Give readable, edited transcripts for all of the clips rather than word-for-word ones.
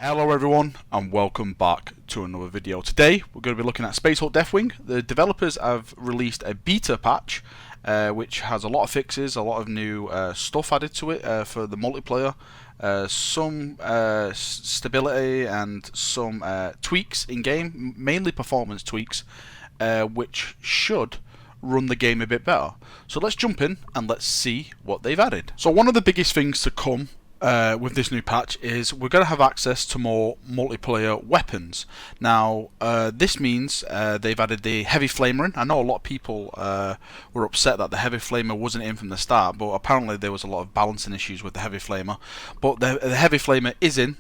Hello everyone and welcome back to another video. Today we're going to be looking at Spacehulk Deathwing. The developers have released a beta patch which has a lot of fixes, a lot of new stuff added to it for the multiplayer, some stability and some tweaks in game, mainly performance tweaks, which should run the game a bit better. So let's jump in and let's see what they've added. So one of the biggest things to come with this new patch is we're going to have access to more multiplayer weapons. Now this means they've added the heavy flamer in. I know a lot of people were upset that the heavy flamer wasn't in from the start, but apparently there was a lot of balancing issues with the heavy flamer. But the heavy flamer is in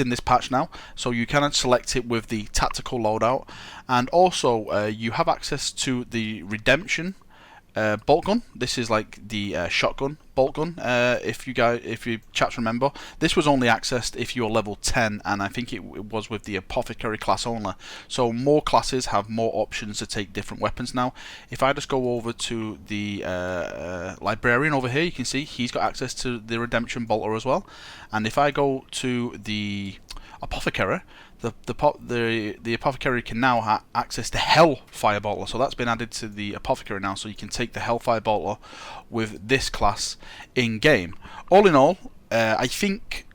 this patch now, so you can select it with the tactical loadout, and also you have access to the redemption bolt gun. This is like the shotgun bolt gun. If you chaps remember, this was only accessed if you're level 10, and I think it was with the apothecary class only. So more classes have more options to take different weapons now. If I just go over to the librarian over here, you can see he's got access to the redemption bolter as well. And if I go to the apothecary, the apothecary can now have access to Hellfire Bolter, so that's been added to the apothecary now, so you can take the Hellfire Bolter with this class in game. All in all, I think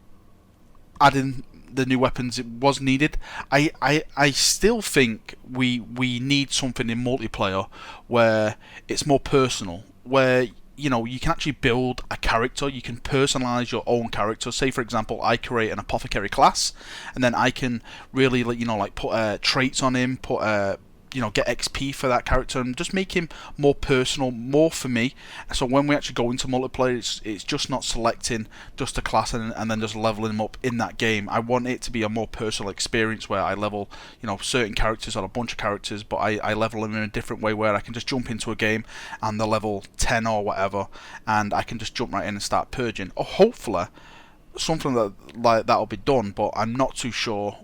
adding the new weapons, it was needed. I still think we need something in multiplayer where it's more personal, where you know, you can actually build a character, you can personalize your own character. Say for example, I create an apothecary class, and then I can really, you know, like put traits on him, put you know, get XP for that character, and just make him more personal, more for me. So when we actually go into multiplayer, it's just not selecting just a class and then just leveling him up in that game. I want it to be a more personal experience where I level, you know, certain characters or a bunch of characters, but I level them in a different way where I can just jump into a game and they're level 10 or whatever, and I can just jump right in and start purging. Or hopefully something like that'll be done, but I'm not too sure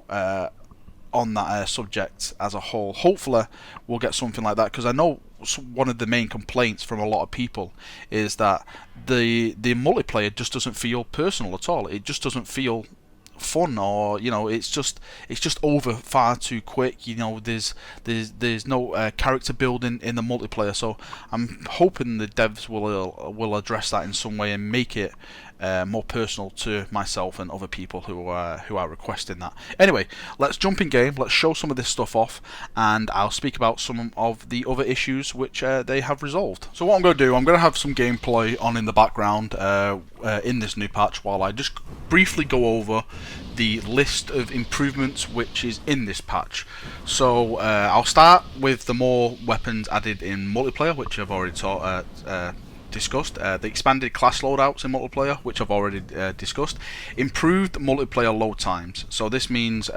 on that subject as a whole. Hopefully we'll get something like that, because I know one of the main complaints from a lot of people is that the multiplayer just doesn't feel personal at all. It just doesn't feel fun, or you know, it's just over far too quick. You know, there's no character building in the multiplayer. So I'm hoping the devs will address that in some way and make it more personal to myself and other people who are requesting that. Anyway, let's jump in game, let's show some of this stuff off, and I'll speak about some of the other issues which they have resolved. So what I'm going to do, I'm going to have some gameplay on in the background in this new patch while I just briefly go over the list of improvements which is in this patch. So I'll start with the more weapons added in multiplayer, which I've already discussed. The expanded class loadouts in multiplayer, which I've already discussed. Improved multiplayer load times. So this means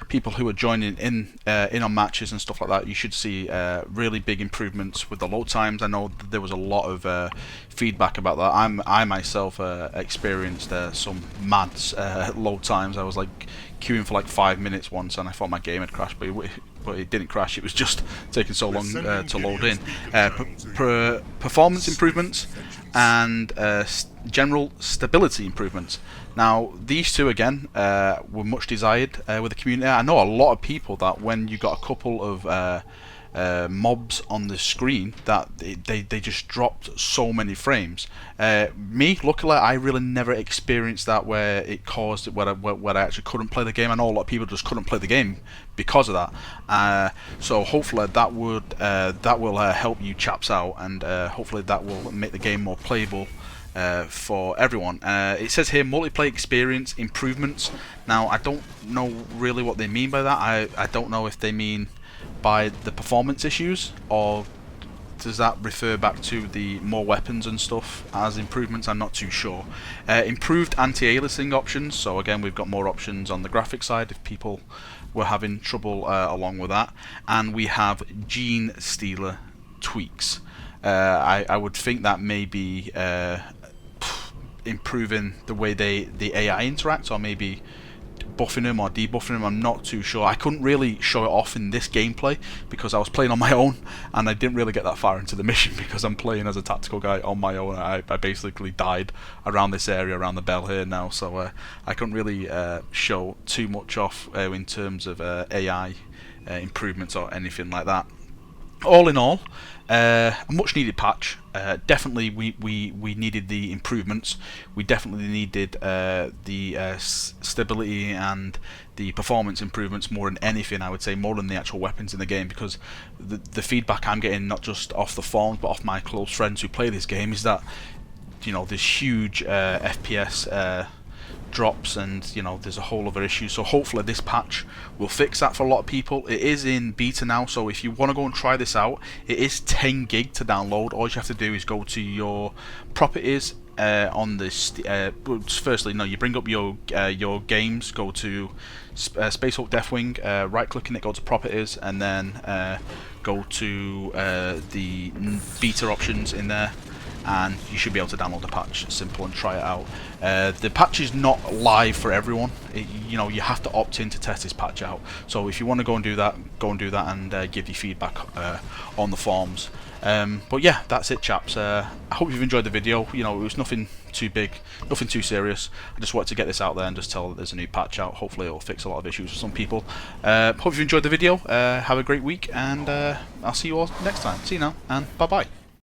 people who are joining in on matches and stuff like that, you should see really big improvements with the load times. I know there was a lot of feedback about that. I myself experienced some mad load times. I was like queuing for like 5 minutes once, and I thought my game had crashed, but it didn't crash. It was just taking so long to load in. Performance improvements and general stability improvements. Now these two again were much desired with the community. I know a lot of people that when you got a couple of mobs on the screen that they just dropped so many frames. Me, luckily, I really never experienced that where it caused where I actually couldn't play the game. I know a lot of people just couldn't play the game because of that. So hopefully that will help you chaps out, and hopefully that will make the game more playable for everyone. It says here multiplayer experience improvements. Now I don't know really what they mean by that. I don't know if they mean by the performance issues, or does that refer back to the more weapons and stuff as improvements? I'm not too sure. Improved anti-aliasing options. So again, we've got more options on the graphic side if people were having trouble along with that. And we have gene stealer tweaks. I would think that may be improving the way the AI interacts, or maybe buffing him or debuffing him. I'm not too sure. I couldn't really show it off in this gameplay because I was playing on my own, and I didn't really get that far into the mission because I'm playing as a tactical guy on my own. I basically died around this area, around the bell here now, so I couldn't really show too much off in terms of AI improvements or anything like that. All in all, a much needed patch. Definitely we needed the improvements. We definitely needed the stability and the performance improvements more than anything, I would say, more than the actual weapons in the game, because the feedback I'm getting, not just off the forums but off my close friends who play this game, is that, you know, there's huge FPS drops, and, you know, there's a whole other issue. So hopefully this patch will fix that for a lot of people. It is in beta now, so if you want to go and try this out, it is 10 gig to download. All you have to do is go to your properties on this. Firstly, no, you bring up your games, go to Spacehulk Deathwing, right click on it, go to properties, and then go to the beta options in there, and you should be able to download the patch. Simple, and try it out. The patch is not live for everyone. You know, you have to opt in to test this patch out. So if you want to go and do that, and give your feedback on the forums. But yeah, that's it, chaps. I hope you've enjoyed the video. You know, it was nothing too big, nothing too serious. I just wanted to get this out there and just tell that there's a new patch out. Hopefully it'll fix a lot of issues for some people. Hope you've enjoyed the video. Have a great week, and I'll see you all next time. See you now, and bye bye.